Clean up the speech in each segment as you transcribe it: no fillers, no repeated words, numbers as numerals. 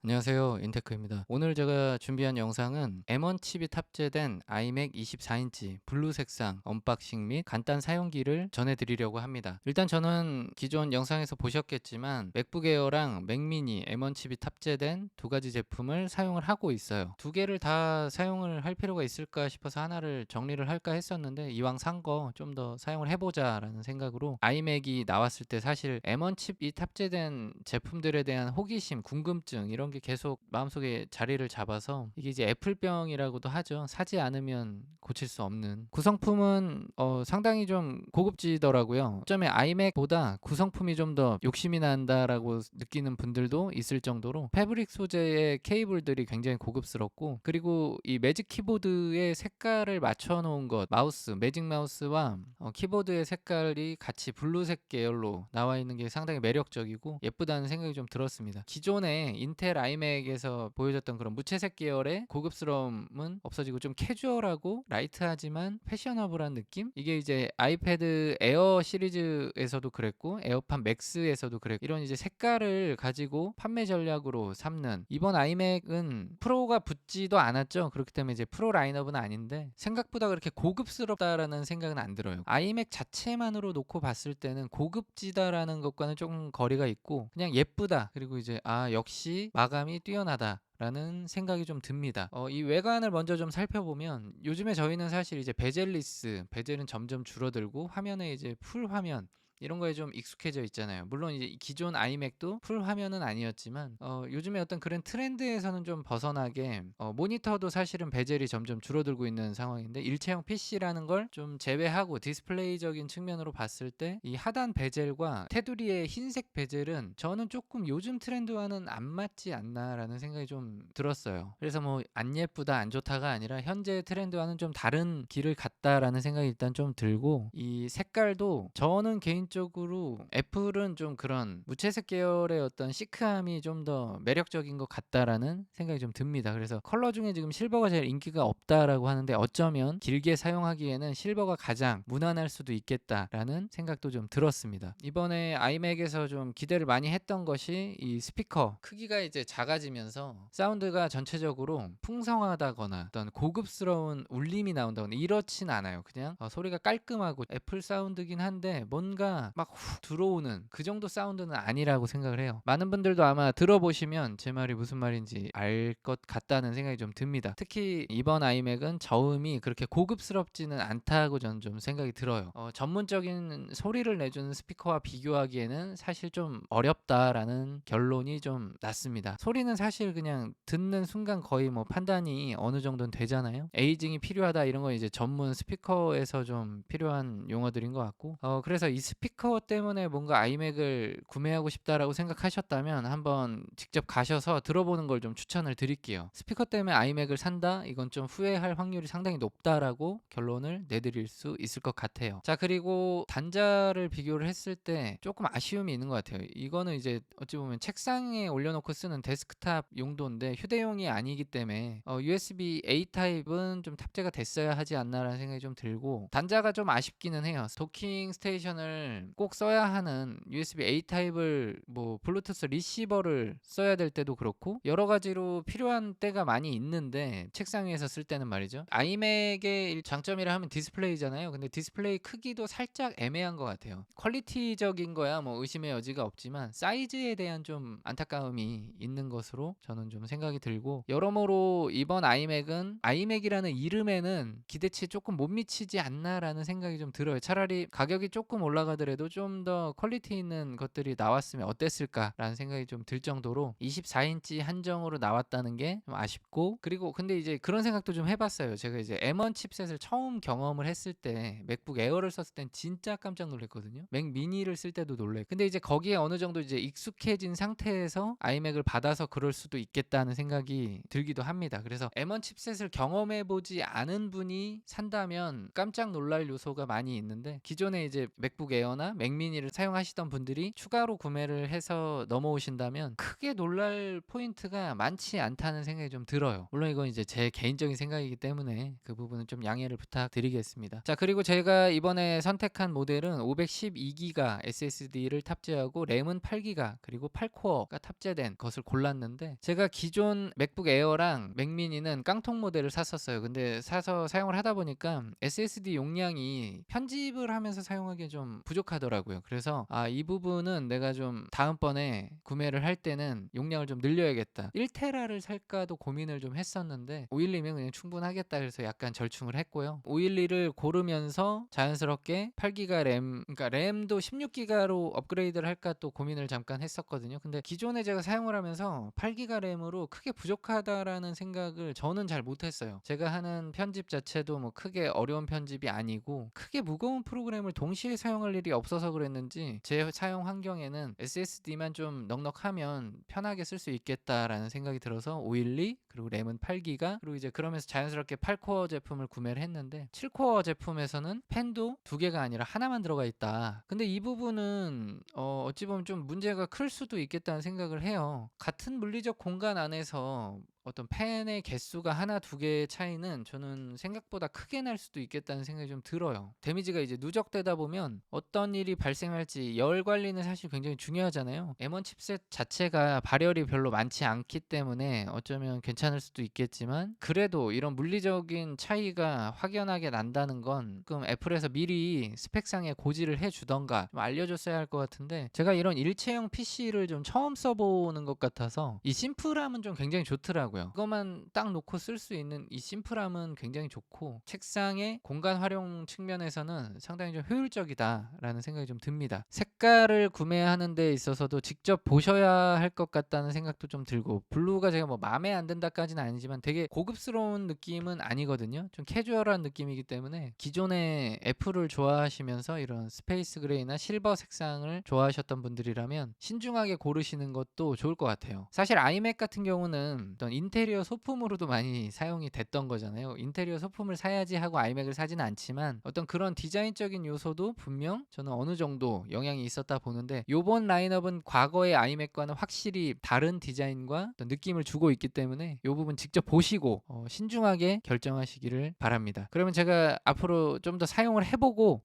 안녕하세요, 인테크입니다. 오늘 제가 준비한 영상은 M1 칩이 탑재된 아이맥 24인치 블루 색상 언박싱 및 간단 사용기를 전해드리려고 합니다. 일단 저는 기존 영상에서 보셨겠지만 맥북 에어랑 맥미니 M1 칩이 탑재된 두 가지 제품을 사용을 하고 있어요. 두 개를 다 사용을 할 필요가 있을까 싶어서 하나를 정리를 할까 했었는데, 이왕 산 거 좀 더 사용을 해보자 라는 생각으로 아이맥이 나왔을 때 사실 M1 칩이 탑재된 제품들에 대한 호기심, 궁금증 이런 게 계속 마음속에 자리를 잡아서, 이게 이제 애플병이라고도 하죠. 사지 않으면 고칠 수 없는. 구성품은 상당히 좀 고급지더라고요. 점에 아이맥보다 구성품이 좀 더 욕심이 난다라고 느끼는 분들도 있을 정도로 패브릭 소재의 케이블들이 굉장히 고급스럽고, 그리고 이 매직 키보드의 색깔을 맞춰 놓은 것, 마우스, 매직 마우스와 키보드의 색깔이 같이 블루색 계열로 나와 있는 게 상당히 매력적이고 예쁘다는 생각이 좀 들었습니다. 기존에 인텔 아이맥에서 보여줬던 그런 무채색 계열의 고급스러움은 없어지고 좀 캐주얼하고 라이트하지만 패셔너블한 느낌? 이게 이제 아이패드 에어 시리즈에서도 그랬고 에어팟 맥스에서도 그랬고, 이런 이제 색깔을 가지고 판매 전략으로 삼는, 이번 아이맥은 프로가 붙지도 않았죠. 그렇기 때문에 이제 프로 라인업은 아닌데 생각보다 그렇게 고급스럽다라는 생각은 안 들어요. 아이맥 자체만으로 놓고 봤을 때는 고급지다라는 것과는 조금 거리가 있고 그냥 예쁘다, 그리고 이제 역시 마감이 뛰어나다 라는 생각이 좀 듭니다. 이 외관을 먼저 좀 살펴보면, 요즘에 저희는 사실 이제 베젤리스, 베젤은 점점 줄어들고 화면에 이제 풀 화면 이런 거에 좀 익숙해져 있잖아요. 물론 이제 기존 아이맥도 풀 화면은 아니었지만 요즘에 어떤 그런 트렌드에서는 좀 벗어나게 모니터도 사실은 베젤이 점점 줄어들고 있는 상황인데, 일체형 PC라는 걸 좀 제외하고 디스플레이적인 측면으로 봤을 때 이 하단 베젤과 테두리의 흰색 베젤은 저는 조금 요즘 트렌드와는 안 맞지 않나라는 생각이 좀 들었어요. 그래서 뭐 안 예쁘다, 안 좋다가 아니라 현재 트렌드와는 좀 다른 길을 갔다라는 생각이 일단 좀 들고, 이 색깔도 저는 개인적으로 애플은 좀 그런 무채색 계열의 어떤 시크함이 좀 더 매력적인 것 같다라는 생각이 좀 듭니다. 그래서 컬러 중에 지금 실버가 제일 인기가 없다라고 하는데, 어쩌면 길게 사용하기에는 실버가 가장 무난할 수도 있겠다라는 생각도 좀 들었습니다. 이번에 아이맥에서 좀 기대를 많이 했던 것이 이 스피커 크기가 이제 작아지면서 사운드가 전체적으로 풍성하다거나 어떤 고급스러운 울림이 나온다거나 이렇진 않아요. 그냥 소리가 깔끔하고 애플 사운드긴 한데 뭔가 막 훅 들어오는 그 정도 사운드는 아니라고 생각을 해요. 많은 분들도 아마 들어보시면 제 말이 무슨 말인지 알 것 같다는 생각이 좀 듭니다. 특히 이번 아이맥은 저음이 그렇게 고급스럽지는 않다고 저는 좀 생각이 들어요. 전문적인 소리를 내주는 스피커와 비교하기에는 사실 좀 어렵다라는 결론이 좀 났습니다. 소리는 사실 그냥 듣는 순간 거의 뭐 판단이 어느 정도는 되잖아요. 에이징이 필요하다 이런 건 이제 전문 스피커에서 좀 필요한 용어들인 것 같고, 그래서 이 스피커 때문에 뭔가 아이맥을 구매하고 싶다라고 생각하셨다면 한번 직접 가셔서 들어보는 걸 좀 추천을 드릴게요. 스피커 때문에 아이맥을 산다? 이건 좀 후회할 확률이 상당히 높다라고 결론을 내드릴 수 있을 것 같아요. 자, 그리고 단자를 비교를 했을 때 조금 아쉬움이 있는 것 같아요. 이거는 이제 어찌 보면 책상에 올려놓고 쓰는 데스크탑 용도인데 휴대용이 아니기 때문에 USB A 타입은 좀 탑재가 됐어야 하지 않나라는 생각이 좀 들고, 단자가 좀 아쉽기는 해요. 도킹 스테이션을 꼭 써야 하는 USB A 타입을 뭐 블루투스 리시버를 써야 될 때도 그렇고 여러 가지로 필요한 때가 많이 있는데, 책상 위에서 쓸 때는 말이죠. 아이맥의 장점이라 하면 디스플레이잖아요. 근데 디스플레이 크기도 살짝 애매한 것 같아요. 퀄리티적인 거야 뭐 의심의 여지가 없지만 사이즈에 대한 좀 안타까움이 있는 것으로 저는 좀 생각이 들고, 여러모로 이번 아이맥은 아이맥이라는 이름에는 기대치에 조금 못 미치지 않나라는 생각이 좀 들어요. 차라리 가격이 조금 올라가더라도 좀 더 퀄리티 있는 것들이 나왔으면 어땠을까라는 생각이 좀 들 정도로 24인치 한정으로 나왔다는 게 좀 아쉽고, 그리고 근데 이제 그런 생각도 좀 해봤어요. 제가 이제 M1 칩셋을 처음 경험을 했을 때 맥북 에어를 썼을 땐 진짜 깜짝 놀랐거든요. 맥 미니를 쓸 때도 놀래. 근데 이제 거기에 어느 정도 이제 익숙해진 상태에서 아이맥을 받아서 그럴 수도 있겠다는 생각이 들기도 합니다. 그래서 M1 칩셋을 경험해보지 않은 분이 산다면 깜짝 놀랄 요소가 많이 있는데, 기존에 이제 맥북 에어나 에어나 맥미니를 사용하시던 분들이 추가로 구매를 해서 넘어오신다면 크게 놀랄 포인트가 많지 않다는 생각이 좀 들어요. 물론 이건 이제 제 개인적인 생각이기 때문에 그 부분은 좀 양해를 부탁드리겠습니다. 자, 그리고 제가 이번에 선택한 모델은 512기가 SSD를 탑재하고 램은 8기가 그리고 8코어가 탑재된 것을 골랐는데, 제가 기존 맥북 에어랑 맥미니는 깡통 모델을 샀었어요. 근데 사서 사용을 하다 보니까 SSD 용량이 편집을 하면서 사용하기에 좀 부족하더라고요. 그래서 이 부분은 내가 좀 다음번에 구매를 할 때는 용량을 좀 늘려야겠다. 1테라를 살까도 고민을 좀 했었는데 512면 그냥 충분하겠다 그래서 약간 절충을 했고요. 512를 고르면서 자연스럽게 8기가 램, 그러니까 램도 16기가로 업그레이드를 할까 또 고민을 잠깐 했었거든요. 근데 기존에 제가 사용을 하면서 8기가 램으로 크게 부족하다라는 생각을 저는 잘 못했어요. 제가 하는 편집 자체도 뭐 크게 어려운 편집이 아니고 크게 무거운 프로그램을 동시에 사용할 일이 없어서 그랬는지 제 사용 환경에는 SSD만 좀 넉넉하면 편하게 쓸 수 있겠다라는 생각이 들어서 512 그리고 램은 8기가 그리고 이제 그러면서 자연스럽게 8코어 제품을 구매를 했는데, 7코어 제품에서는 펜도 2개가 아니라 하나만 들어가 있다. 근데 이 부분은 어찌 보면 좀 문제가 클 수도 있겠다는 생각을 해요. 같은 물리적 공간 안에서 어떤 펜의 개수가 하나 두 개의 차이는 저는 생각보다 크게 날 수도 있겠다는 생각이 좀 들어요. 데미지가 이제 누적되다 보면 어떤 일이 발생할지, 열 관리는 사실 굉장히 중요하잖아요. M1 칩셋 자체가 발열이 별로 많지 않기 때문에 어쩌면 괜찮을 수도 있겠지만, 그래도 이런 물리적인 차이가 확연하게 난다는 건 그럼 애플에서 미리 스펙상에 고지를 해주던가 좀 알려줬어야 할 것 같은데, 제가 이런 일체형 PC를 좀 처음 써보는 것 같아서 이 심플함은 좀 굉장히 좋더라고요. 그것만 딱 놓고 쓸 수 있는 이 심플함은 굉장히 좋고, 책상의 공간 활용 측면에서는 상당히 좀 효율적이다라는 생각이 좀 듭니다. 색깔을 구매하는 데 있어서도 직접 보셔야 할 것 같다는 생각도 좀 들고, 블루가 제가 뭐 마음에 안 든다까지는 아니지만 되게 고급스러운 느낌은 아니거든요. 좀 캐주얼한 느낌이기 때문에 기존에 애플을 좋아하시면서 이런 스페이스 그레이나 실버 색상을 좋아하셨던 분들이라면 신중하게 고르시는 것도 좋을 것 같아요. 사실 아이맥 같은 경우는 어떤 인테리어 소품으로도 많이 사용이 됐던 거잖아요. 인테리어 소품을 사야지 하고 아이맥을 사지는 않지만 어떤 그런 디자인적인 요소도 분명 저는 어느 정도 영향이 있었다 보는데, 요번 라인업은 과거의 아이맥과는 확실히 다른 디자인과 어떤 느낌을 주고 있기 때문에 이 부분 직접 보시고 신중하게 결정하시기를 바랍니다. 그러면 제가 앞으로 좀 더 사용을 해보고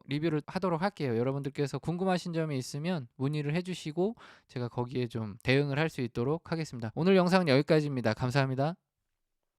리뷰를 하도록 할게요. 여러분들께서 궁금하신 점이 있으면 문의를 해주시고 제가 거기에 좀 대응을 할 수 있도록 하겠습니다. 오늘 영상은 여기까지입니다. 감사합니다.